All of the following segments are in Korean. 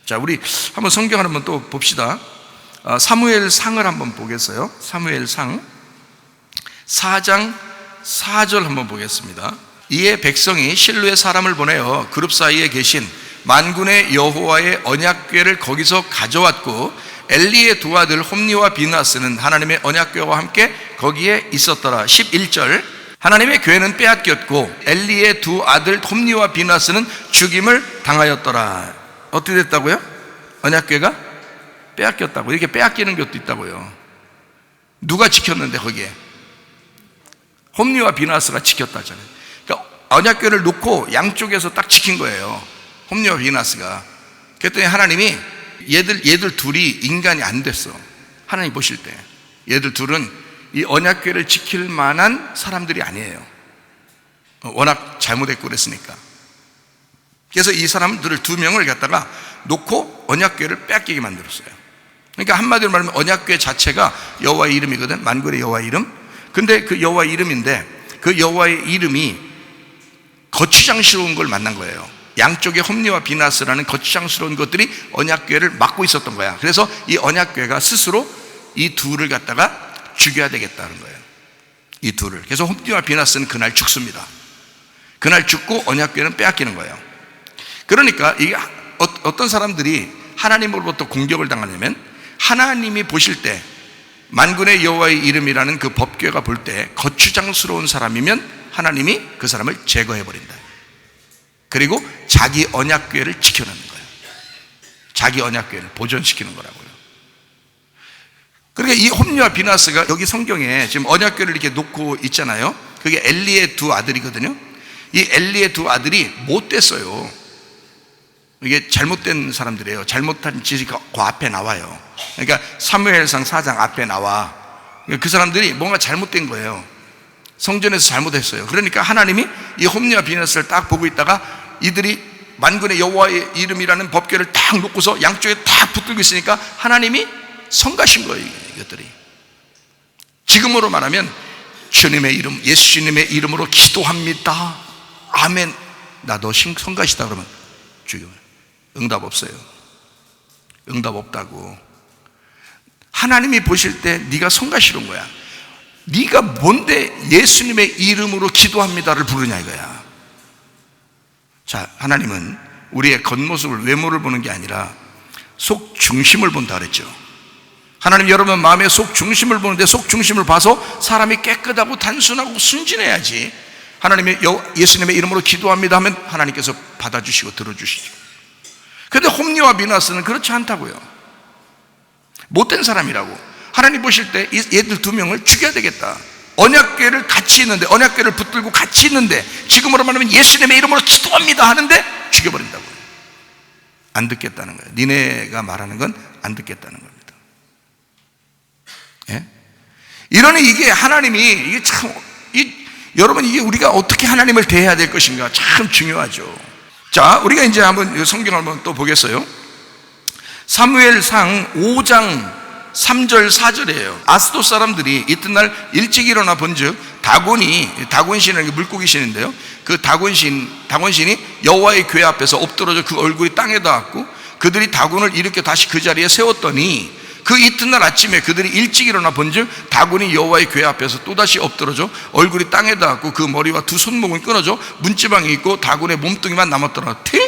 자, 우리 한번 성경을 한번 또 봅시다. 사무엘상을 한번 보겠어요. 사무엘상 4장 4절 한번 보겠습니다. 이에 백성이 실로에 사람을 보내어 그룹 사이에 계신 만군의 여호와의 언약궤를 거기서 가져왔고 엘리의 두 아들 홈니와 비나스는 하나님의 언약궤와 함께 거기에 있었더라. 11절, 하나님의 궤는 빼앗겼고 엘리의 두 아들 홈니와 비나스는 죽임을 당하였더라. 어떻게 됐다고요? 언약궤가 빼앗겼다고. 이렇게 빼앗기는 것도 있다고요. 누가 지켰는데 거기에? 홈니와 비나스가 지켰다잖아요. 그러니까 언약궤를 놓고 양쪽에서 딱 지킨 거예요, 홈니와 비나스가. 그랬더니 하나님이 얘들 둘이 인간이 안 됐어. 하나님 보실 때 얘들 둘은 이 언약궤를 지킬 만한 사람들이 아니에요. 워낙 잘못했고 그랬으니까. 그래서 이 사람들을 두 명을 갖다가 놓고 언약궤를 빼앗기게 만들었어요. 그러니까 한마디로 말하면 언약궤 자체가 여호와의 이름이거든, 만군의 여호와의 이름. 근데 그 여호와의 이름인데 그 여호와의 이름이 거추장스러운 걸 만난 거예요. 양쪽에 홈니와 비나스라는 거추장스러운 것들이 언약궤를 막고 있었던 거야. 그래서 이 언약궤가 스스로 이 둘을 갖다가 죽여야 되겠다는 거예요, 이 둘을. 그래서 홈니와 비나스는 그날 죽습니다. 그날 죽고 언약궤는 빼앗기는 거예요. 그러니까 이게 어떤 사람들이 하나님으로부터 공격을 당하냐면, 하나님이 보실 때 만군의 여호와의 이름이라는 그 법궤가 볼 때 거추장스러운 사람이면 하나님이 그 사람을 제거해버린다. 그리고 자기 언약궤를 지켜내는 거예요. 자기 언약궤를 보존시키는 거라고요. 그러니까 이 홈니와 비나스가 여기 성경에 지금 언약궤를 이렇게 놓고 있잖아요. 그게 엘리의 두 아들이거든요. 이 엘리의 두 아들이 못됐어요. 이게 잘못된 사람들이에요. 잘못한 짓이 그 앞에 나와요. 그러니까 사무엘상 4장 앞에 나와. 그 사람들이 뭔가 잘못된 거예요. 성전에서 잘못했어요. 그러니까 하나님이 이 홈니와 비나스를 딱 보고 있다가 이들이 만군의 여호와의 이름이라는 법궤를 딱 놓고서 양쪽에 딱 붙들고 있으니까 하나님이 성가신 거예요, 이것들이. 지금으로 말하면 주님의 이름, 예수님의 이름으로 기도합니다, 아멘. 나 너 성가시다 그러면 죽여. 응답 없어요. 응답 없다고. 하나님이 보실 때 네가 성가시는 거야. 네가 뭔데 예수님의 이름으로 기도합니다를 부르냐 이거야. 자, 하나님은 우리의 겉모습을, 외모를 보는 게 아니라 속 중심을 본다 그랬죠. 하나님 여러분 마음의 속 중심을 보는데, 속 중심을 봐서 사람이 깨끗하고 단순하고 순진해야지. 하나님의 예수님의 이름으로 기도합니다 하면 하나님께서 받아주시고 들어주시죠. 그런데 홈니와 비나스는 그렇지 않다고요. 못된 사람이라고. 하나님 보실 때 얘들 두 명을 죽여야 되겠다. 언약궤를 같이 있는데, 언약궤를 붙들고 같이 있는데, 지금으로 말하면 예수님의 이름으로 기도합니다 하는데 죽여버린다고요. 안 듣겠다는 거예요. 니네가 말하는 건 안 듣겠다는 겁니다. 예? 이러니 이게 하나님이, 이게 참, 여러분 이게 우리가 어떻게 하나님을 대해야 될 것인가 참 중요하죠. 자, 우리가 이제 한번 성경을 한번 또 보겠어요. 사무엘상 5장 3절 4절이에요. 아스돗 사람들이 이튿날 일찍 일어나 본즉 다곤신이라는 게 물고기 신인데요, 그 다곤신이 여호와의 궤 앞에서 엎드러져 그 얼굴이 땅에 닿았고, 그들이 다곤을 일으켜 다시 그 자리에 세웠더니 그 이튿날 아침에 그들이 일찍 일어나 본즉 다곤이 여호와의 궤 앞에서 또다시 엎드러져 얼굴이 땅에 닿았고 그 머리와 두 손목은 끊어져 문지방이 있고 다곤의 몸뚱이만 남았더라. 팅!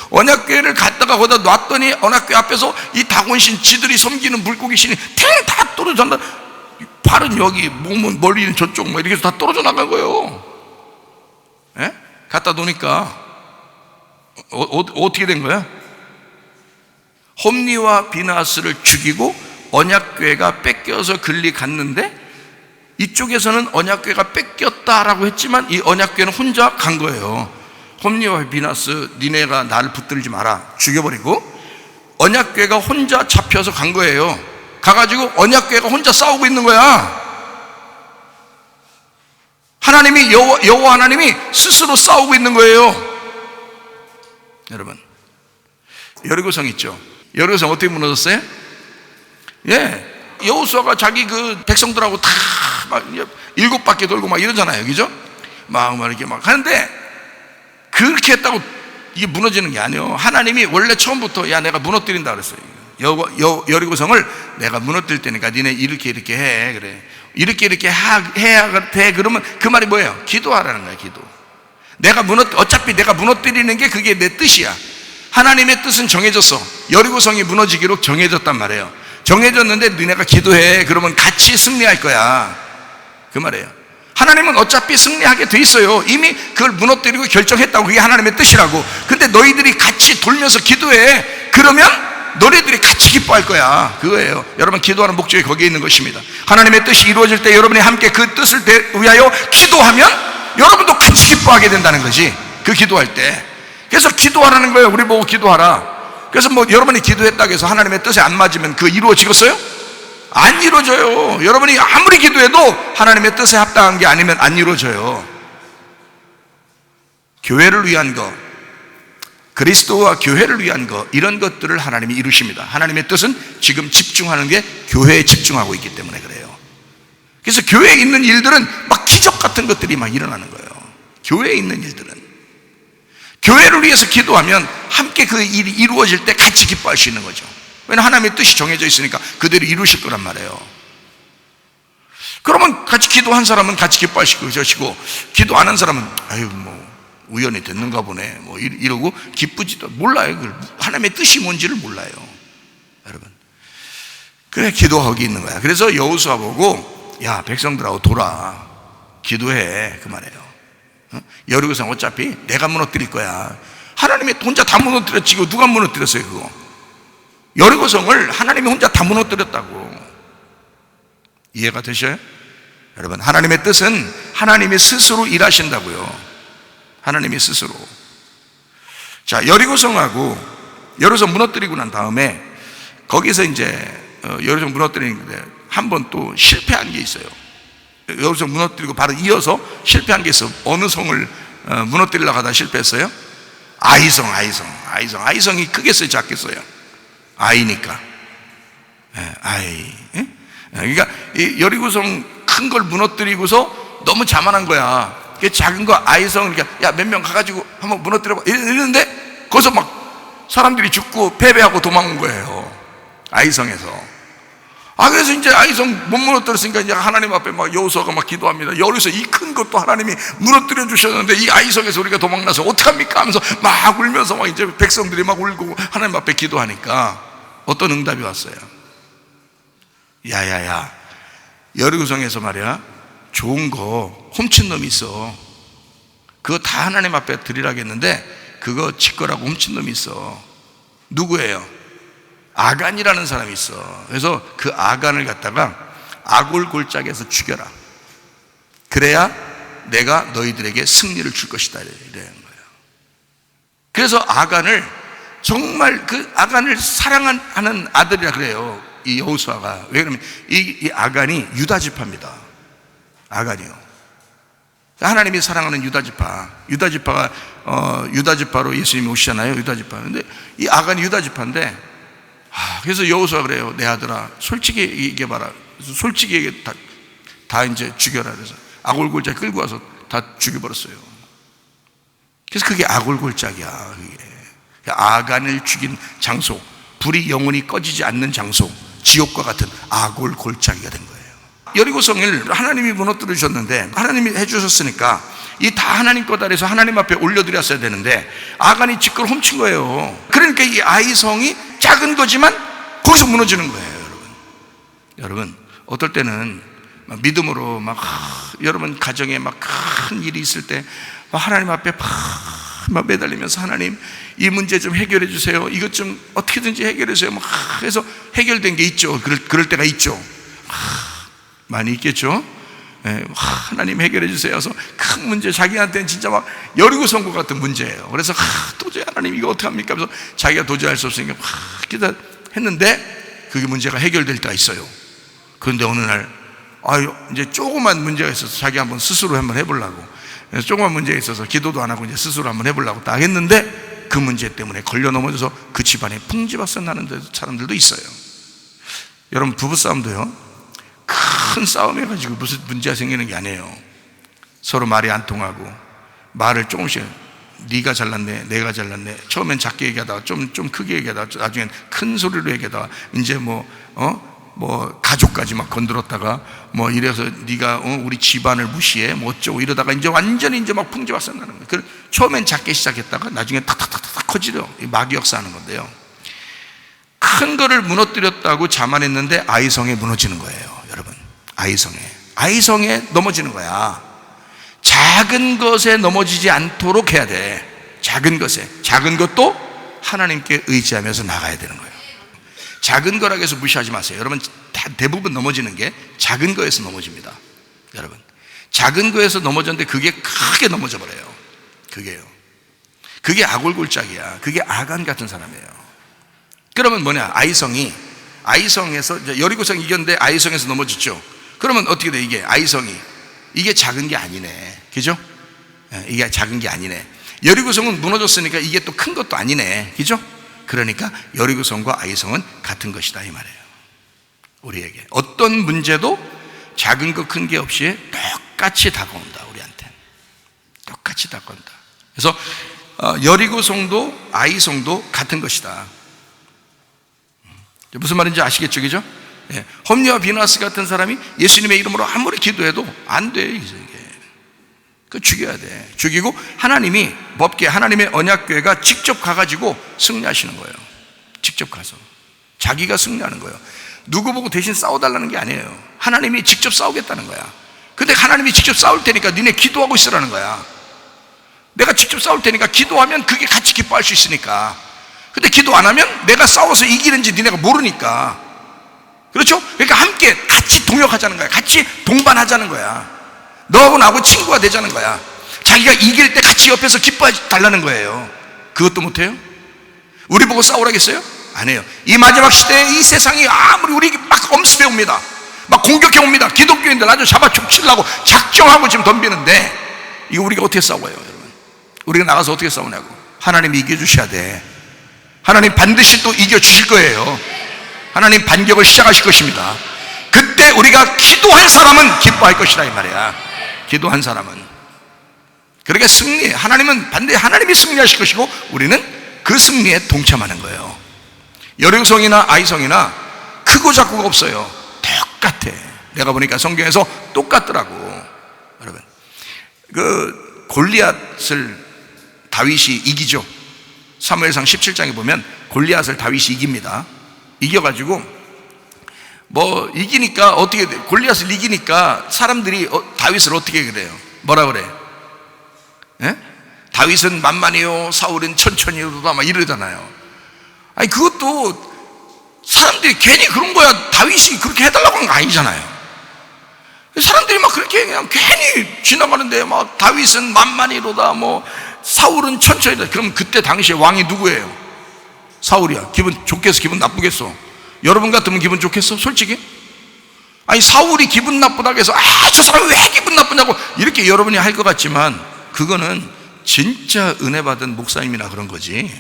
언약궤를 갖다가 거기다 놨더니 언약궤 앞에서 이 다곤신, 지들이 섬기는 물고기신이 ting! 다 떨어져 나가. 팔은 여기, 몸은 머리는 저쪽, 뭐 이렇게 해서 다 떨어져 나간 거예요. 예? 갖다 놓으니까 어떻게 된 거야? 홈니와 비나스를 죽이고 언약궤가 뺏겨서 글리 갔는데, 이쪽에서는 언약궤가 뺏겼다라고 했지만 이 언약궤는 혼자 간 거예요. 홈니와 비나스, 니네가 나를 붙들지 마라, 죽여버리고 언약궤가 혼자 잡혀서 간 거예요. 가가지고 언약궤가 혼자 싸우고 있는 거야. 하나님이 여호와 하나님이 스스로 싸우고 있는 거예요. 여러분, 여리고성 있죠? 여리고성 어떻게 무너졌어요? 예, 여호수아가 자기 그 백성들하고 다 막 7바퀴 돌고 막 이러잖아요, 그죠? 막 이렇게 막 하는데, 그렇게 했다고 이게 무너지는 게 아니에요. 하나님이 원래 처음부터 야 내가 무너뜨린다 그랬어요. 여리고성을 내가 무너뜨릴 테니까 니네 이렇게 해. 그래. 이렇게 해야 돼. 그러면 그 말이 뭐예요? 기도하라는 거야. 기도. 어차피 내가 무너뜨리는 게 그게 내 뜻이야. 하나님의 뜻은 정해졌어. 여리고성이 무너지기로 정해졌단 말이에요. 정해졌는데 니네가 기도해. 그러면 같이 승리할 거야. 그 말이에요. 하나님은 어차피 승리하게 돼 있어요. 이미 그걸 무너뜨리고 결정했다고. 그게 하나님의 뜻이라고. 근데 너희들이 같이 돌면서 기도해. 그러면 너희들이 같이 기뻐할 거야. 그거예요. 여러분, 기도하는 목적이 거기에 있는 것입니다. 하나님의 뜻이 이루어질 때 여러분이 함께 그 뜻을 위하여 기도하면 여러분도 같이 기뻐하게 된다는 거지. 그 기도할 때. 그래서 기도하라는 거예요. 우리 보고 기도하라. 그래서 뭐 여러분이 기도했다고 해서 하나님의 뜻에 안 맞으면 그거 이루어지겠어요? 안 이루어져요. 여러분이 아무리 기도해도 하나님의 뜻에 합당한 게 아니면 안 이루어져요. 교회를 위한 것, 그리스도와 교회를 위한 것, 이런 것들을 하나님이 이루십니다. 하나님의 뜻은 지금 집중하는 게 교회에 집중하고 있기 때문에 그래요. 그래서 교회에 있는 일들은 막 기적 같은 것들이 막 일어나는 거예요. 교회에 있는 일들은. 교회를 위해서 기도하면 함께 그 일이 이루어질 때 같이 기뻐할 수 있는 거죠. 왜냐하면 하나님의 뜻이 정해져 있으니까 그대로 이루실 거란 말이에요. 그러면 같이 기도한 사람은 같이 기뻐하시고 저시고, 기도 안 한 사람은 아유 뭐 우연히 됐는가 보네 뭐 이러고 기쁘지도 몰라요. 하나님의 뜻이 뭔지를 몰라요. 여러분, 그래 기도하기 있는 거야. 그래서 여호수아 보고 야 백성들하고 돌아 기도해 그 말이에요. 여리고성 어차피 내가 무너뜨릴 거야. 하나님이 혼자 다 무너뜨렸지. 누가 무너뜨렸어요 그거? 여리고성을 하나님이 혼자 다 무너뜨렸다고. 이해가 되셔요? 여러분, 하나님의 뜻은 하나님이 스스로 일하신다고요. 하나님이 스스로. 자, 여리고성 무너뜨리고 난 다음에 거기서 이제 여리고성 무너뜨리는데 한 번 또 실패한 게 있어요. 여리고성 무너뜨리고 바로 이어서 실패한 게 있어. 어느 성을 무너뜨리려고 하다 실패했어요? 아이성이 크겠어요 작겠어요? 아이니까. 아이. 그러니까 이 여리고성 큰 걸 무너뜨리고서 너무 자만한 거야. 작은 거 아이성, 그러니까 야 몇 명 가가지고 한번 무너뜨려봐 이랬는데 거기서 막 사람들이 죽고 패배하고 도망온 거예요. 아이성에서. 그래서 이제 아이성 못 무너뜨렸으니까 이제 하나님 앞에 막 여호수아가 막 기도합니다. 여기서 이 큰 것도 하나님이 무너뜨려 주셨는데 이 아이성에서 우리가 도망나서 어떡합니까 하면서 막 울면서 막 이제 백성들이 막 울고 하나님 앞에 기도하니까 어떤 응답이 왔어요. 야야야, 여리고성에서 말이야 좋은 거 훔친 놈이 있어. 그거 다 하나님 앞에 드리라겠는데 그거 지 거라고 훔친 놈이 있어. 누구예요? 아간이라는 사람이 있어. 그래서 그 아간을 갖다가 아골골짜기에서 죽여라. 그래야 내가 너희들에게 승리를 줄 것이다 이러는 거예요. 그래서 아간을 정말 그 아간을 사랑하는 아들이라 그래요. 이 여호수아가. 왜 그러면 이 아간이 유다 지파입니다. 아간이요. 하나님이 사랑하는 유다 지파가 유다 지파로 예수님이 오시잖아요. 유다 지파. 근데 이 아간이 유다 지파인데 그래서 여호수아가 그래요. 내 아들아 솔직히 얘기해봐라. 솔직히 얘기해 다 이제 죽여라. 그래서 아골골짜기 끌고 와서 다 죽여버렸어요. 그래서 그게 아골골짜기야. 그게 아간을 죽인 장소, 불이 영원히 꺼지지 않는 장소, 지옥과 같은 아골골짜기가 된 거예요. 여리고성을 하나님이 무너뜨려 주셨는데, 하나님이 해주셨으니까 이 다 하나님 거다 해서 하나님 앞에 올려드렸어야 되는데 아간이 지껏 훔친 거예요. 그러니까 이 아이성이 작은 거지만 거기서 무너지는 거예요. 여러분 어떨 때는 믿음으로 막 여러분 가정에 막 큰 일이 있을 때 하나님 앞에 막 매달리면서 하나님 이 문제 좀 해결해 주세요. 이것 좀 어떻게든지 해결해 주세요. 막 해서 해결된 게 있죠. 그럴 때가 있죠. 많이 있겠죠. 하나님 해결해 주세요. 그래서 큰 문제, 자기한테는 진짜 막 여리고성과 같은 문제예요. 그래서 도저히 하나님 이거 어떡합니까? 그래서 자기가 도저히 할 수 없으니까 기도했는데 그게 문제가 해결될 때가 있어요. 그런데 어느 날 이제 조그만 문제가 있어서 자기 한번 스스로 한번 해보려고, 조그만 문제가 있어서 기도도 안 하고 이제 스스로 한번 해보려고 딱 했는데 그 문제 때문에 걸려 넘어져서 그 집안에 풍지박산 나는 사람들도 있어요. 여러분 부부싸움도요, 큰 싸움 해가지고 무슨 문제가 생기는 게 아니에요. 서로 말이 안 통하고 말을 조금씩 네가 잘났네, 내가 잘났네. 처음엔 작게 얘기하다가 좀 크게 얘기하다가 나중엔 큰 소리로 얘기하다가 이제 뭐 가족까지 막 건드렸다가 뭐 이래서 네가 우리 집안을 무시해 뭐 어쩌고 이러다가 이제 완전히 이제 막 풍지박산 나는 거예요. 처음엔 작게 시작했다가 나중에 탁탁탁탁 커지려 마귀 역사하는 건데요. 큰 거를 무너뜨렸다고 자만했는데 아이성에 무너지는 거예요, 여러분. 아이성에 넘어지는 거야. 작은 것에 넘어지지 않도록 해야 돼. 작은 것도 하나님께 의지하면서 나가야 되는 거예요. 작은 거라고 해서 무시하지 마세요. 여러분, 대부분 넘어지는 게 작은 거에서 넘어집니다. 여러분, 작은 거에서 넘어졌는데 그게 크게 넘어져 버려요. 그게 악골골짝이야. 그게 아간 같은 사람이에요. 그러면 뭐냐? 아이성에서 여리고성 이겼는데 아이성에서 넘어졌죠. 그러면 어떻게 돼? 이게 작은 게 아니네. 그죠? 이게 작은 게 아니네. 여리고성은 무너졌으니까 이게 또 큰 것도 아니네. 그죠? 그러니까 여리고성과 아이성은 같은 것이다 이 말이에요. 우리에게 어떤 문제도 작은 거 큰 게 없이 똑같이 다가온다. 우리한테 똑같이 다가온다. 그래서 여리고성도 아이성도 같은 것이다. 무슨 말인지 아시겠죠? 그죠? 홈리와 비나스 같은 사람이 예수님의 이름으로 아무리 기도해도 안 돼. 이게 그 죽여야 돼. 죽이고 하나님이 법계 하나님의 언약궤가 직접 가가지고 승리하시는 거예요. 직접 가서 자기가 승리하는 거예요. 누구 보고 대신 싸워달라는 게 아니에요. 하나님이 직접 싸우겠다는 거야. 근데 하나님이 직접 싸울 테니까 니네 기도하고 있으라는 거야. 내가 직접 싸울 테니까 기도하면 그게 같이 기뻐할 수 있으니까. 근데 기도 안 하면 내가 싸워서 이기는지 니네가 모르니까. 그렇죠? 그러니까 함께 같이 동역하자는 거야. 같이 동반하자는 거야. 너하고 나하고 친구가 되자는 거야. 자기가 이길 때 같이 옆에서 기뻐해 달라는 거예요. 그것도 못해요? 우리 보고 싸우라겠어요? 안 해요. 이 마지막 시대에 이 세상이 아무리 우리 막 엄습해 옵니다. 막 공격해 옵니다. 기독교인들 아주 잡아 족치려고 작정하고 지금 덤비는데 이거 우리가 어떻게 싸워요, 여러분? 우리가 나가서 어떻게 싸우냐고. 하나님이 이겨주셔야 돼. 하나님 반드시 또 이겨주실 거예요. 하나님 반격을 시작하실 것입니다. 그때 우리가 기도한 사람은 기뻐할 것이다 이 말이야. 기도한 사람은. 그러니까 승리, 하나님은 반드시 하나님이 승리하실 것이고 우리는 그 승리에 동참하는 거예요. 여리고성이나 아이성이나 크고 작고가 없어요. 똑같아. 내가 보니까 성경에서 똑같더라고. 여러분, 그 골리앗을 다윗이 이기죠. 사무엘상 17장에 보면 골리앗을 다윗이 이깁니다. 이겨가지고 뭐 이기니까 어떻게 돼? 골리앗을 이기니까 사람들이 다윗을 어떻게 그래요? 뭐라 그래? 다윗은 만만해요, 사울은 천천히로다 막 이러잖아요. 아니 그것도 사람들이 괜히 그런 거야. 다윗이 그렇게 해달라고 하는 거 아니잖아요. 사람들이 막 그렇게 그냥 괜히 지나가는데 막 다윗은 만만히로다 뭐 사울은 천천히다. 그럼 그때 당시에 왕이 누구예요? 사울이야. 기분 좋겠어? 기분 나쁘겠어? 여러분 같으면 기분 좋겠어? 솔직히? 아니 사울이 기분 나쁘다고 해서 저 사람이 왜 기분 나쁘냐고 이렇게 여러분이 할 것 같지만 그거는 진짜 은혜 받은 목사님이나 그런 거지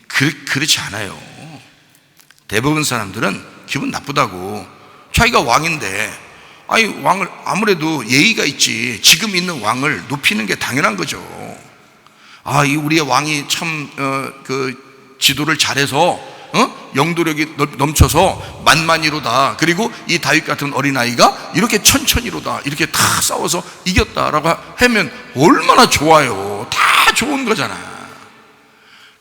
그렇지 않아요. 대부분 사람들은 기분 나쁘다고. 자기가 왕인데 아니 왕을 아무래도 예의가 있지. 지금 있는 왕을 높이는 게 당연한 거죠. 이 우리의 왕이 참 그 지도를 잘해서 영도력이 넘쳐서 만만히로다. 그리고 이 다윗 같은 어린아이가 이렇게 천천히로다. 이렇게 다 싸워서 이겼다라고 하면 얼마나 좋아요. 다 좋은 거잖아.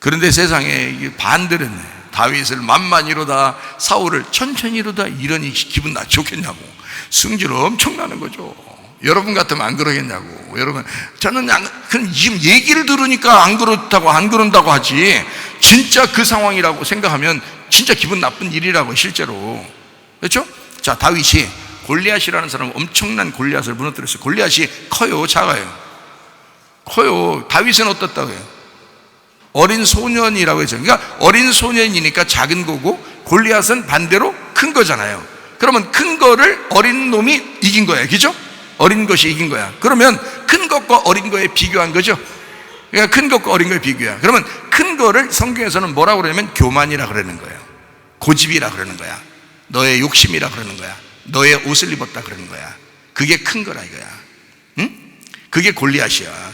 그런데 세상에 반대로 했네. 다윗을 만만히로다, 사울을 천천히로다 이러니 기분 좋겠냐고. 승질 엄청나는 거죠. 여러분 같으면 안 그러겠냐고. 여러분, 저는 지금 얘기를 들으니까 안 그런다고 하지 진짜 그 상황이라고 생각하면 진짜 기분 나쁜 일이라고. 실제로. 그렇죠? 자, 다윗이 골리앗이라는 사람은 엄청난 골리앗을 무너뜨렸어요. 골리앗이 커요, 작아요? 커요. 다윗은 어떻다고요? 어린 소년이라고 했죠. 그러니까 어린 소년이니까 작은 거고 골리앗은 반대로 큰 거잖아요. 그러면 큰 거를 어린 놈이 이긴 거예요. 그죠? 어린 것이 이긴 거야. 그러면 큰 것과 어린 거에 비교한 거죠. 그러니까 큰 것과 어린 거에 비교야. 그러면 큰 거를 성경에서는 뭐라고 그러냐면 교만이라 그러는 거예요. 고집이라 그러는 거야. 너의 욕심이라 그러는 거야. 너의 옷을 입었다 그러는 거야. 그게 큰 거라 이거야. 응? 그게 골리앗이야.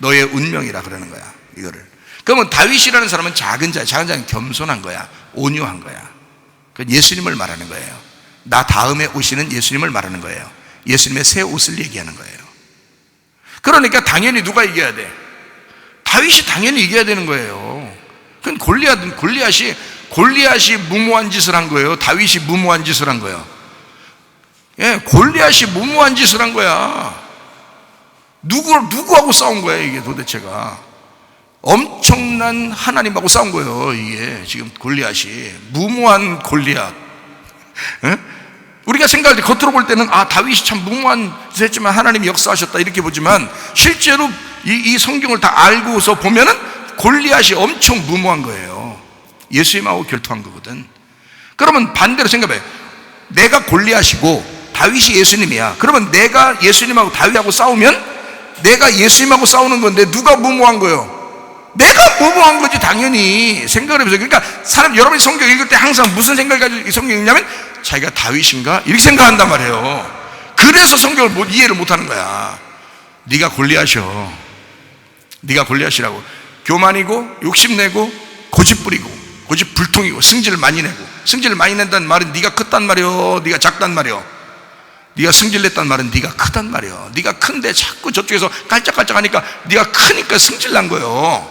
너의 운명이라 그러는 거야, 이거를. 그러면 다윗이라는 사람은 작은 자는 겸손한 거야, 온유한 거야. 그건 예수님을 말하는 거예요. 나 다음에 오시는 예수님을 말하는 거예요. 예수님의 새 옷을 얘기하는 거예요. 그러니까 당연히 누가 이겨야 돼? 다윗이 당연히 이겨야 되는 거예요. 그건 골리앗이 무모한 짓을 한 거예요. 다윗이 무모한 짓을 한 거예요. 예, 골리앗이 무모한 짓을 한 거야. 누구하고 싸운 거야, 이게 도대체가. 엄청난 하나님하고 싸운 거예요, 이게. 지금 골리앗이. 무모한 골리앗. 예? 우리가 생각할 때, 겉으로 볼 때는, 다윗이 참 무모한 짓을 했지만 하나님이 역사하셨다, 이렇게 보지만, 실제로 이 성경을 다 알고서 보면은 골리앗이 엄청 무모한 거예요. 예수님하고 결투한 거거든. 그러면 반대로 생각해. 내가 골리앗이고 다윗이 예수님이야. 그러면 내가 예수님하고 다윗하고 싸우면 내가 예수님하고 싸우는 건데 누가 무모한 거예요? 내가 무모한 거지, 당연히. 생각을 해보세요. 그러니까 여러분이 성경 읽을 때 항상 무슨 생각을 가지고 이 성경 읽냐면 자기가 다윗인가? 이렇게 생각한단 말이에요. 그래서 성경을 이해를 못하는 거야. 네가 골리앗이여. 네가 골리앗이라고. 교만이고 욕심내고 고집부리고 고집불통이고 승질을 많이 내고. 승질을 많이 낸다는 말은 네가 컸단 말이여, 네가 작단 말이여. 네가 승질냈단 말은 네가 크단 말이여. 네가 큰데 자꾸 저쪽에서 깔짝깔짝 하니까 네가 크니까 승질난 거예요.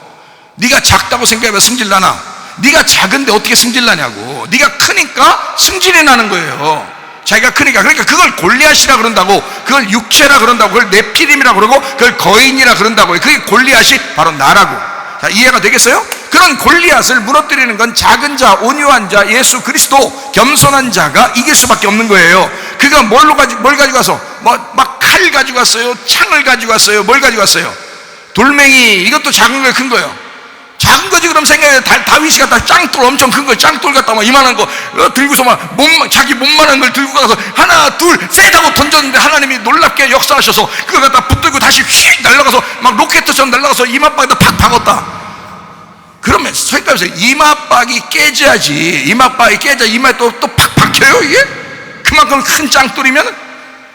네가 작다고 생각해봐 승질나나? 네가 작은데 어떻게 승질나냐고. 네가 크니까 승질이 나는 거예요. 자기가 크니까. 그러니까 그걸 골리앗이라 그런다고, 그걸 육체라 그런다고, 그걸 네피림이라 그러고, 그걸 거인이라 그런다고. 그게 골리앗이 바로 나라고. 자, 이해가 되겠어요? 그런 골리앗을 무너뜨리는 건 작은 자, 온유한 자, 예수 그리스도, 겸손한 자가 이길 수밖에 없는 거예요. 그가 뭘 가지고 가서 막 칼 가지고 왔어요, 창을 가지고 왔어요, 뭘 가지고 왔어요? 돌멩이. 이것도 작은 거예요, 큰 거예요? 작은 거지. 그럼 생각해. 다윗이 갖다 짱돌, 엄청 큰 거, 짱돌 갖다 막 이만한 거 들고서 막 자기 몸만한 걸 들고 가서 하나 둘 셋 하고 던졌는데 하나님이 놀랍게 역사하셔서 그거 갖다 붙들고 다시 휙 날아가서 막 로켓처럼 날아가서 이마박에다 팍 박았다. 그러면 생각해보세요. 이마박이 깨져야지. 이마박이 깨져 이마에 또 팍 박혀요, 이게? 그만큼 큰 짱돌이면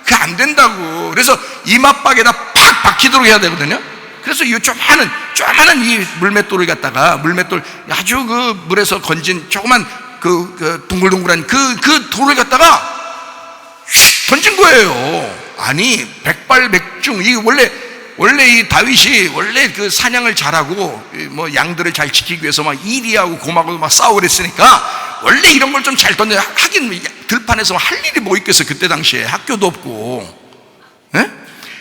그게 안 된다고. 그래서 이마박에다 팍 박히도록 해야 되거든요. 그래서 이 조그마한 이 물맷돌을 갖다가, 물맷돌 아주 그 물에서 건진 조그만 그 둥글둥글한 그 돌을 갖다가 던진 거예요. 아니, 백발백중. 이게 원래 이 다윗이 원래 그 사냥을 잘하고 뭐 양들을 잘 지키기 위해서 막 이리하고 곰하고 막 싸우고 그랬으니까 원래 이런 걸 좀 잘 던져. 하긴 들판에서 할 일이 뭐 있겠어. 그때 당시에 학교도 없고. 예?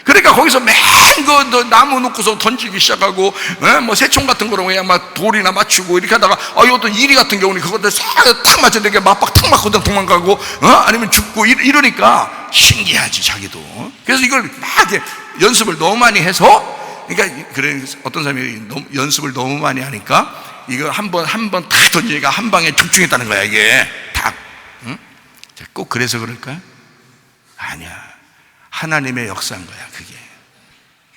그러니까 거기서 맨 그 나무 놓고서 던지기 시작하고, 뭐 새총 같은 거로 그냥 막 돌이나 맞추고 이렇게 하다가, 이것도 이리 같은 경우는 그것들 탁 맞췄는데 맞박 탁 맞고 도망가고, 아니면 죽고 이러니까 신기하지, 자기도. 그래서 이걸 막 이렇게 연습을 너무 많이 해서, 그러니까 그래, 어떤 사람이 연습을 너무 많이 하니까 이거 한 번 탁 던지니까 한 방에 적중했다는 거야, 이게 탁. 응? 꼭 그래서 그럴까요? 아니야. 하나님의 역사인 거야, 그게.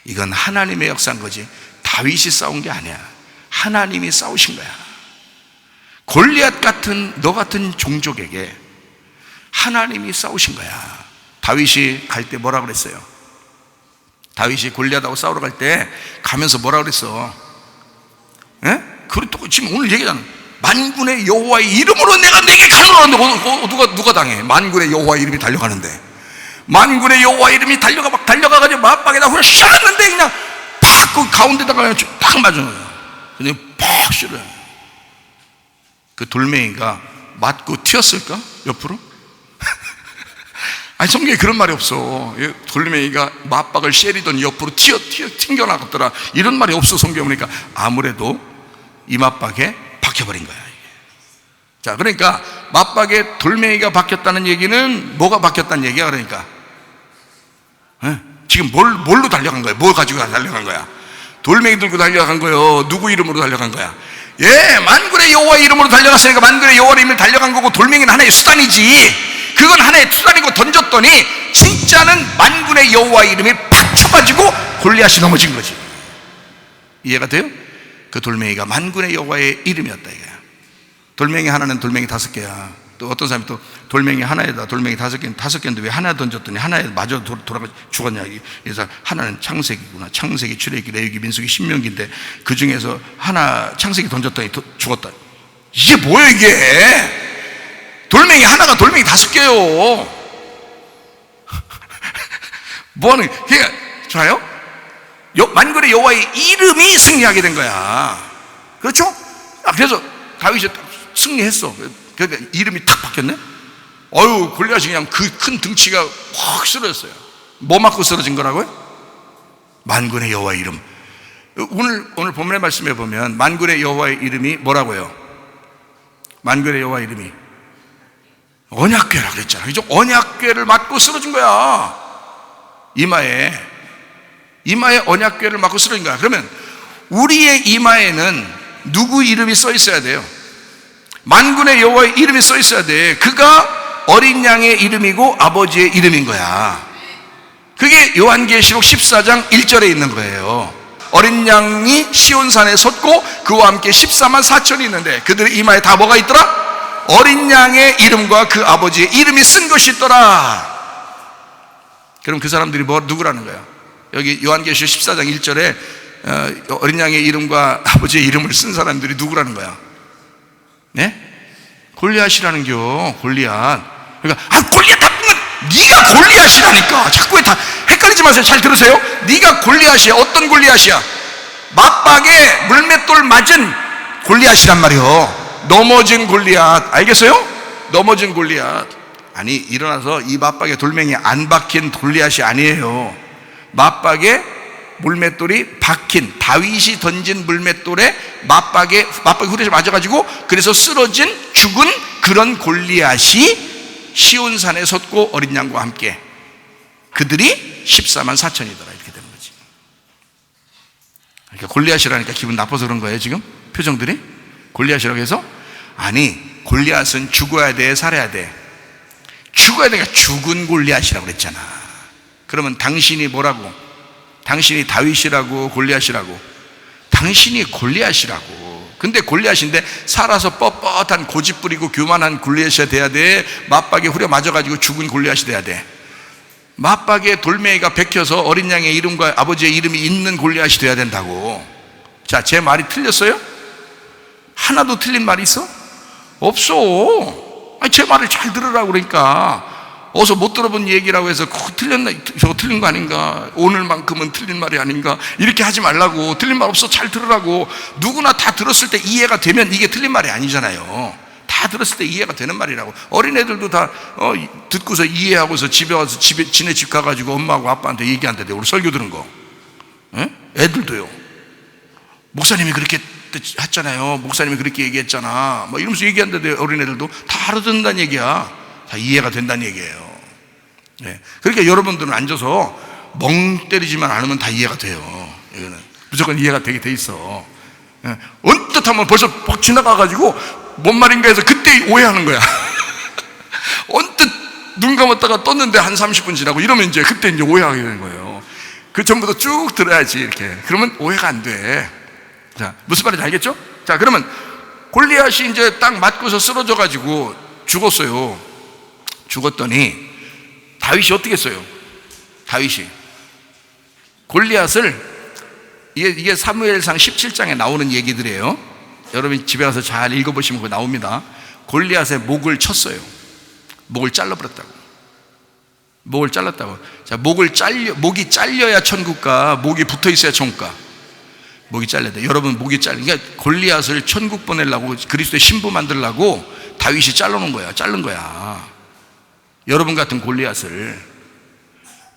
이건 하나님의 역사인 거지 다윗이 싸운 게 아니야. 하나님이 싸우신 거야. 골리앗 같은 너 같은 종족에게 하나님이 싸우신 거야. 다윗이 갈 때 뭐라 그랬어요? 다윗이 골리앗하고 싸우러 갈 때 가면서 뭐라 그랬어? 예? 그리고 또 지금 오늘 얘기잖아. 만군의 여호와의 이름으로 내가 내게 가노라는데 누가 당해? 만군의 여호와의 이름이 달려가는데, 만군의 여호와 이름이 달려가가지고 맞박에다 그냥 샷는데 그냥 팍 그 가운데다가 그냥 팍 맞은 거예요. 그냥 팍 실어요. 그 돌멩이가 맞고 튀었을까? 옆으로? 아니, 성경에 그런 말이 없어. 돌멩이가 맞박을 쉐리더니 옆으로 튕겨나갔더라, 이런 말이 없어, 성경에 보니까. 아무래도 이 맞박에 박혀버린 거야, 이게. 자, 그러니까 맞박에 돌멩이가 박혔다는 얘기는 뭐가 박혔다는 얘기야, 그러니까. 지금 뭘로 달려간 거야? 뭘 가지고 달려간 거야? 돌멩이 들고 달려간 거예요? 누구 이름으로 달려간 거야? 예, 만군의 여호와의 이름으로 달려갔으니까 만군의 여호와의 이름으로 달려간 거고, 돌멩이는 하나의 수단이지. 그건 하나의 수단이고 던졌더니 진짜는 만군의 여호와의 이름이 팍 쳐가지고 골리앗이 넘어진 거지. 이해가 돼요? 그 돌멩이가 만군의 여호와의 이름이었다, 이거야. 돌멩이 하나는 돌멩이 5개야. 또 어떤 사람이 또 돌멩이 하나에다 돌멩이 다섯 개인데 왜 하나 던졌더니 하나에 마저 돌아가 죽었냐. 그래서 하나는 창세기구나. 창세기, 출애굽기, 레위기, 민수기, 신명기인데 그 중에서 하나 창세기 던졌더니 죽었다. 이게 뭐예요 이게? 돌멩이 하나가 돌멩이 5개요. 뭐하는? 그러니까 좋아요? 만군의 여호와의 이름이 승리하게 된 거야. 그렇죠? 그래서 다윗이 승리했어. 그러니까 이름이 탁 바뀌었네. 어유 골리앗이 그냥 그 큰 등치가 확 쓰러졌어요. 뭐 맞고 쓰러진 거라고요? 만군의 여호와의 이름. 오늘 본문의 말씀에 보면 만군의 여호와의 이름이 뭐라고요? 만군의 여호와의 이름이 언약궤라 그랬잖아요. 그죠? 언약궤를 맞고 쓰러진 거야. 이마에 언약궤를 맞고 쓰러진 거야. 그러면 우리의 이마에는 누구 이름이 써 있어야 돼요? 만군의 여호와의 이름이 써 있어야 돼. 그가 어린 양의 이름이고 아버지의 이름인 거야. 그게 요한계시록 14장 1절에 있는 거예요. 어린 양이 시온산에 섰고 그와 함께 14만 4천이 있는데 그들의 이마에 다 뭐가 있더라? 어린 양의 이름과 그 아버지의 이름이 쓴 것이 있더라. 그럼 그 사람들이 누구라는 거야? 여기 요한계시록 14장 1절에 어린 양의 이름과 아버지의 이름을 쓴 사람들이 누구라는 거야? 네? 골리앗이라는겨. 골리앗. 그러니까 골리앗 나쁜 건 네가 골리앗이라니까. 자꾸 다 헷갈리지 마세요. 잘 들으세요. 네가 골리앗이야. 어떤 골리앗이야? 맞박에 물맷돌 맞은 골리앗이란 말이요. 넘어진 골리앗. 알겠어요? 넘어진 골리앗. 아니 일어나서 이 맞박에 돌멩이 안 박힌 골리앗이 아니에요. 맞박에 물맷돌이 박힌, 다윗이 던진 물맷돌에 맞박이 후레쉬 맞아가지고 그래서 쓰러진 죽은 그런 골리앗이 시온산에 섰고 어린 양과 함께 그들이 14만 4천이더라. 이렇게 되는 거지. 그러니까 골리앗이라니까 기분 나빠서 그런 거예요 지금 표정들이. 골리앗이라고 해서 아니 골리앗은 죽어야 돼 살아야 돼? 죽어야 되니까 죽은 골리앗이라고 그랬잖아. 그러면 당신이 뭐라고? 당신이 다윗이라고 골리앗이라고? 당신이 골리앗이라고. 근데 골리앗인데 살아서 뻣뻣한 고집부리고 교만한 골리앗이 돼야 돼? 맞박에 후려 맞아가지고 죽은 골리앗이 돼야 돼? 맞박에 돌멩이가 박혀서 어린 양의 이름과 아버지의 이름이 있는 골리앗이 돼야 된다고. 자, 제 말이 틀렸어요? 하나도 틀린 말이 있어? 없어. 아니, 제 말을 잘 들으라고 그러니까. 어서 못 들어본 얘기라고 해서 틀렸나? 저거 틀린 거 아닌가? 오늘만큼은 틀린 말이 아닌가? 이렇게 하지 말라고. 틀린 말 없어. 잘 들으라고. 누구나 다 들었을 때 이해가 되면 이게 틀린 말이 아니잖아요. 다 들었을 때 이해가 되는 말이라고. 어린애들도 다 듣고서 이해하고서 집에 와서 지네 집 가가지고 엄마하고 아빠한테 얘기한대. 우리 설교 들은 거. 에? 애들도요. 목사님이 그렇게 했잖아요. 목사님이 그렇게 얘기했잖아. 뭐 이러면서 얘기한대. 어린애들도 다 알아듣는다는 얘기야. 다 이해가 된다는 얘기예요. 네. 그러니까 여러분들은 앉아서 멍 때리지만 않으면 다 이해가 돼요. 이거는 무조건 이해가 되게 돼 있어. 네. 언뜻 하면 벌써 막 지나가가지고 뭔 말인가 해서 그때 오해하는 거야. 언뜻 눈 감았다가 떴는데 한 30분 지나고 이러면 이제 그때 이제 오해하게 되는 거예요. 그 전부터 쭉 들어야지 이렇게. 그러면 오해가 안 돼. 자, 무슨 말인지 알겠죠? 자, 그러면 골리앗이 이제 딱 맞고서 쓰러져가지고 죽었어요. 죽었더니 다윗이 어떻게 했어요? 다윗이 골리앗을 이게 사무엘상 17장에 나오는 얘기들이에요. 여러분 집에 가서 잘 읽어보시면 그거 나옵니다. 골리앗의 목을 쳤어요. 목을 잘라버렸다고. 목을 잘랐다고. 자, 목이 잘려야 천국가, 목이 붙어 있어야 천국가. 목이 잘려야 돼. 여러분 목이 그러니까 골리앗을 천국 보내려고 그리스도의 신부 만들려고 다윗이 잘라놓은 거야. 자른 거야. 여러분 같은 골리앗을.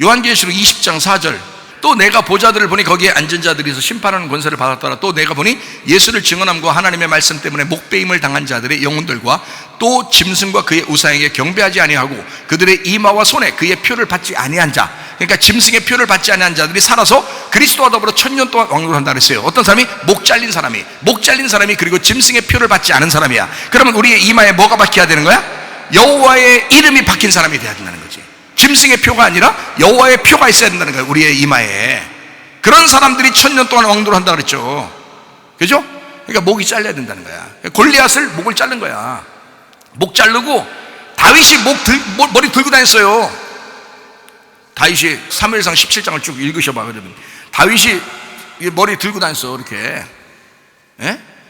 요한계시록 20장 4절 또 내가 보좌들을 보니 거기에 앉은 자들이 서 심판하는 권세를 받았더라. 또 내가 보니 예수를 증언함과 하나님의 말씀 때문에 목배임을 당한 자들의 영혼들과 또 짐승과 그의 우상에게 경배하지 아니하고 그들의 이마와 손에 그의 표를 받지 아니한 자, 그러니까 짐승의 표를 받지 아니한 자들이 살아서 그리스도와 더불어 1000년 동안 왕노한다 그랬어요. 어떤 사람이? 목 잘린 사람이 그리고 짐승의 표를 받지 않은 사람이야. 그러면 우리의 이마에 뭐가 박혀야 되는 거야? 여호와의 이름이 박힌 사람이 돼야 된다는 거지. 짐승의 표가 아니라 여호와의 표가 있어야 된다는 거예요. 우리의 이마에. 그런 사람들이 1000년 동안 왕노를 한다 그랬죠. 그죠? 그러니까 목이 잘려야 된다는 거야. 골리앗을 목을 자른 거야. 목 자르고 다윗이 머리 들고 다녔어요. 다윗이 사무엘상 17장을 쭉 읽으셔봐. 그러면 다윗이 머리 들고 다녔어. 이렇게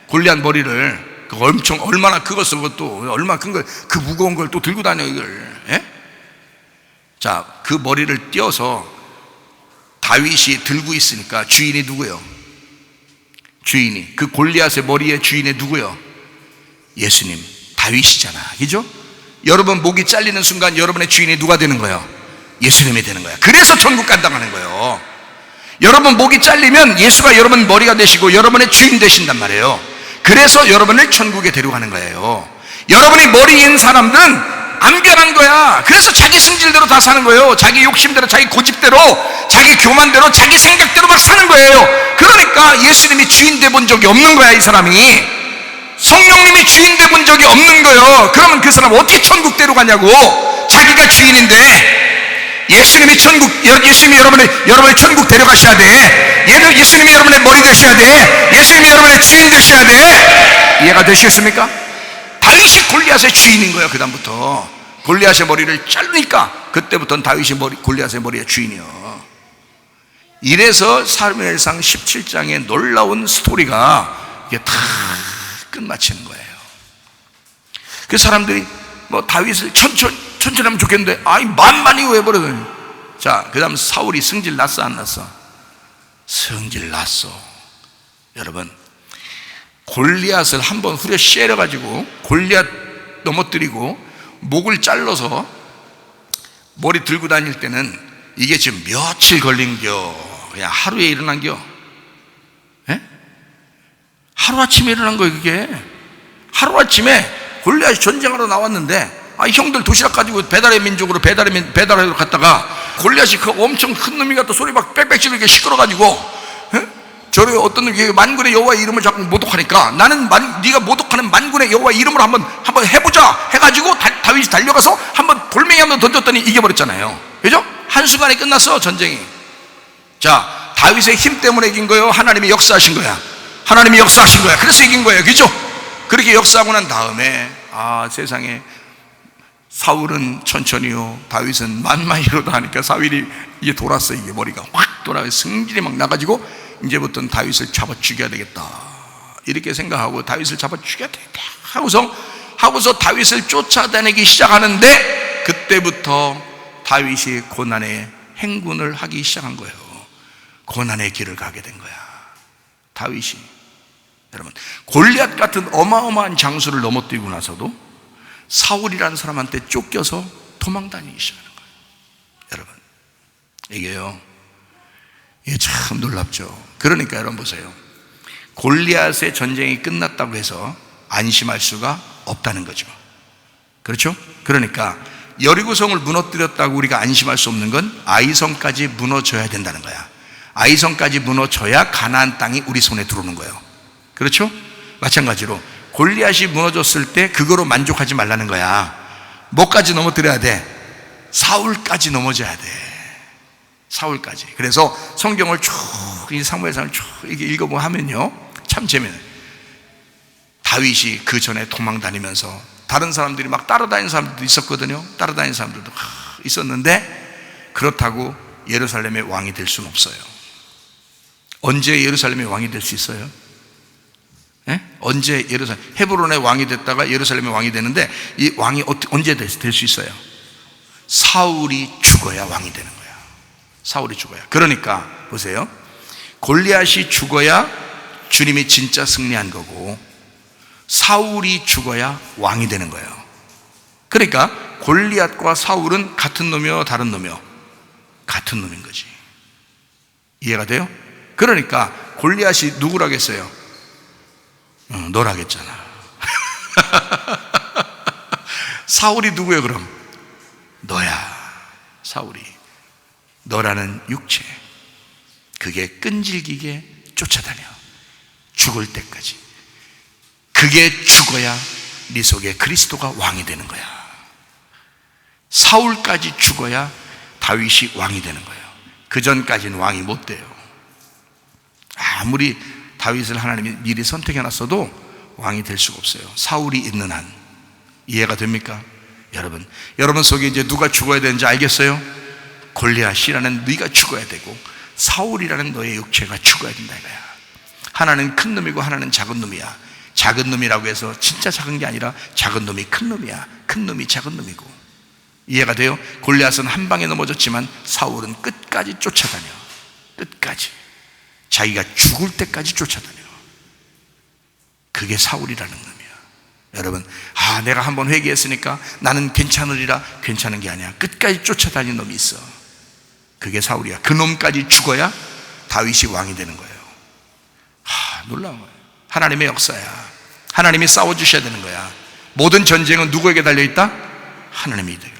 골리앗 머리를 엄청 얼마나 그것을 그것도 얼마나 큰 걸 그 무거운 걸 또 들고 다녀 이걸. 자, 그 머리를 띄어서 다윗이 들고 있으니까 주인이 누구요? 주인이 그 골리앗의 머리의 주인이 누구요? 예수님, 다윗이잖아. 그죠? 여러분 목이 잘리는 순간 여러분의 주인이 누가 되는 거예요? 예수님이 되는 거야. 그래서 천국 간다는 거예요. 여러분 목이 잘리면 예수가 여러분 머리가 되시고 여러분의 주인 되신단 말이에요. 그래서 여러분을 천국에 데려가는 거예요. 여러분이 머리인 사람들은 안 변한 거야. 그래서 자기 승질대로 다 사는 거예요. 자기 욕심대로, 자기 고집대로, 자기 교만대로, 자기 생각대로 막 사는 거예요. 그러니까 예수님이 주인 돼 본 적이 없는 거야. 이 사람이 성령님이 주인 돼 본 적이 없는 거예요. 그러면 그 사람 어떻게 천국 데려가냐고. 자기가 주인인데 예수님이 여러분을 천국 데려가셔야 돼. 예수님이 여러분의 머리 되셔야 돼. 예수님이 여러분의 주인 되셔야 돼. 이해가 되시겠습니까? 다윗이 골리앗의 주인인 거예요. 그 다음부터 골리앗의 머리를 자르니까 그때부터는 다윗이 골리앗의 머리의 주인이요. 이래서 사무엘상 17장의 놀라운 스토리가 이게 다 끝마치는 거예요. 그 사람들이 뭐 다윗을 천천히 하면 좋겠는데 아이 만만히 왜 버려요? 자, 그 다음 사울이 승질 났어 안 났어? 승질 났어. 여러분 골리앗을 한번 후려 쉐려가지고 골리앗 넘어뜨리고 목을 잘라서 머리 들고 다닐 때는 이게 지금 며칠 걸린겨? 그냥 하루에 일어난겨? 하루아침에 일어난 거예요. 그게 하루아침에 골리앗이 전쟁하러 나왔는데 형들 도시락 가지고 배달의 민족으로 배달하러 갔다가 골리앗이 그 엄청 큰 놈이 갖다 소리 막 빽빽 지르게 시끄러가지고 저를 어떤 놈이 만군의 여호와의 이름을 자꾸 모독하니까 나는 네가 모독하는 만군의 여호와의 이름으로 한번 해보자 해가지고 다윗이 달려가서 한번 돌멩이 한번 던졌더니 이겨버렸잖아요. 그죠? 한순간에 끝났어 전쟁이. 자, 다윗의 힘 때문에 이긴 거예요? 하나님이 역사하신 거야? 하나님이 역사하신 거야. 그래서 이긴 거예요. 그죠? 그렇게 역사하고 난 다음에 세상에 사울은 천천히요 다윗은 만만히로다 하니까 사울이 이게 돌았어. 이게 머리가 확 돌아서 승질이 막 나가지고 이제부터는 다윗을 잡아 죽여야 되겠다 이렇게 생각하고 다윗을 잡아 죽여야 되겠다 하고서 다윗을 쫓아다니기 시작하는데 그때부터 다윗이 고난의 행군을 하기 시작한 거예요. 고난의 길을 가게 된 거야. 다윗이 여러분 골리앗 같은 어마어마한 장수를 넘어뜨리고 나서도 사울이라는 사람한테 쫓겨서 도망다니기 시작하는 거예요. 여러분 이게 참 놀랍죠. 그러니까 여러분 보세요. 골리앗의 전쟁이 끝났다고 해서 안심할 수가 없다는 거죠. 그렇죠? 그러니까 여리고성을 무너뜨렸다고 우리가 안심할 수 없는 건 아이성까지 무너져야 된다는 거야. 아이성까지 무너져야 가나안 땅이 우리 손에 들어오는 거예요. 그렇죠? 마찬가지로 골리앗이 무너졌을 때 그거로 만족하지 말라는 거야. 뭐까지 넘어뜨려야 돼? 사울까지 넘어져야 돼. 사울까지. 그래서 성경을 쭉 이 사무엘상을 쭉 이렇게 읽어보면 하면요 참 재미나요. 다윗이 그 전에 도망 다니면서 다른 사람들이 막 따라다니는 사람들도 있었거든요. 따라다니는 사람들도 있었는데 그렇다고 예루살렘의 왕이 될 수는 없어요. 언제 예루살렘의 왕이 될 수 있어요? 언제 헤브론의 왕이 됐다가 예루살렘의 왕이 되는데 이 왕이 언제 될 수 있어요? 사울이 죽어야 왕이 되는 거야. 사울이 죽어야. 그러니까 보세요. 골리앗이 죽어야 주님이 진짜 승리한 거고 사울이 죽어야 왕이 되는 거예요. 그러니까 골리앗과 사울은 같은 놈이요 다른 놈이요? 같은 놈인 거지. 이해가 돼요? 그러니까 골리앗이 누구라겠어요? 너라겠잖아. 사울이 누구예요 그럼? 너야. 사울이 너라는 육체 그게 끈질기게 쫓아다녀 죽을 때까지. 그게 죽어야 네 속에 그리스도가 왕이 되는 거야. 사울까지 죽어야 다윗이 왕이 되는 거예요. 그 전까지는 왕이 못 돼요. 아무리 다윗을 하나님이 미리 선택해놨어도 왕이 될 수가 없어요. 사울이 있는 한 이해가 됩니까? 여러분 속에 이제 누가 죽어야 되는지 알겠어요? 골리앗이라는 네가 죽어야 되고 사울이라는 너의 육체가 죽어야 된다 이거야. 하나는 큰 놈이고 하나는 작은 놈이야. 작은 놈이라고 해서 진짜 작은 게 아니라 작은 놈이 큰 놈이야. 큰 놈이 작은 놈이고. 이해가 돼요? 골리앗은 한 방에 넘어졌지만 사울은 끝까지 쫓아다녀. 끝까지. 자기가 죽을 때까지 쫓아다녀. 그게 사울이라는 놈이야. 여러분, 내가 한번 회개했으니까 나는 괜찮으리라. 괜찮은 게 아니야. 끝까지 쫓아다니는 놈이 있어. 그게 사울이야. 그 놈까지 죽어야 다윗이 왕이 되는 거예요. 놀라운 거예요. 하나님의 역사야. 하나님이 싸워주셔야 되는 거야. 모든 전쟁은 누구에게 달려있다? 하나님이 되겠다.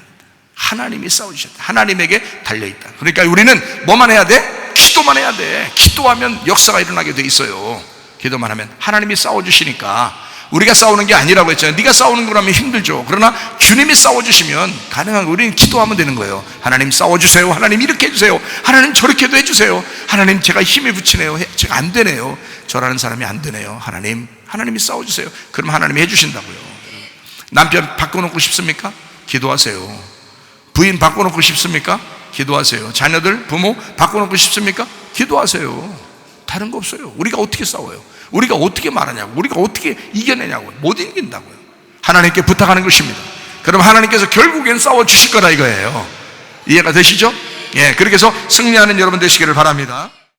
하나님이 싸워주셔야 돼. 하나님에게 달려있다. 그러니까 우리는 뭐만 해야 돼? 기도만 해야 돼. 기도하면 역사가 일어나게 돼 있어요. 기도만 하면 하나님이 싸워주시니까. 우리가 싸우는 게 아니라고 했잖아요. 네가 싸우는 거라면 힘들죠. 그러나 주님이 싸워주시면 가능한 거. 우리는 기도하면 되는 거예요. 하나님 싸워주세요. 하나님 이렇게 해주세요. 하나님 저렇게도 해주세요. 하나님 제가 힘이 붙이네요. 제가 안 되네요. 저라는 사람이 안 되네요. 하나님이 싸워주세요. 그럼 하나님이 해주신다고요. 남편 바꿔놓고 싶습니까? 기도하세요. 부인 바꿔놓고 싶습니까? 기도하세요. 자녀들, 부모 바꿔놓고 싶습니까? 기도하세요. 다른 거 없어요. 우리가 어떻게 싸워요? 우리가 어떻게 말하냐고, 우리가 어떻게 이겨내냐고. 못 이긴다고요. 하나님께 부탁하는 것입니다. 그럼 하나님께서 결국엔 싸워주실 거라 이거예요. 이해가 되시죠? 그렇게 해서 승리하는 여러분 되시기를 바랍니다.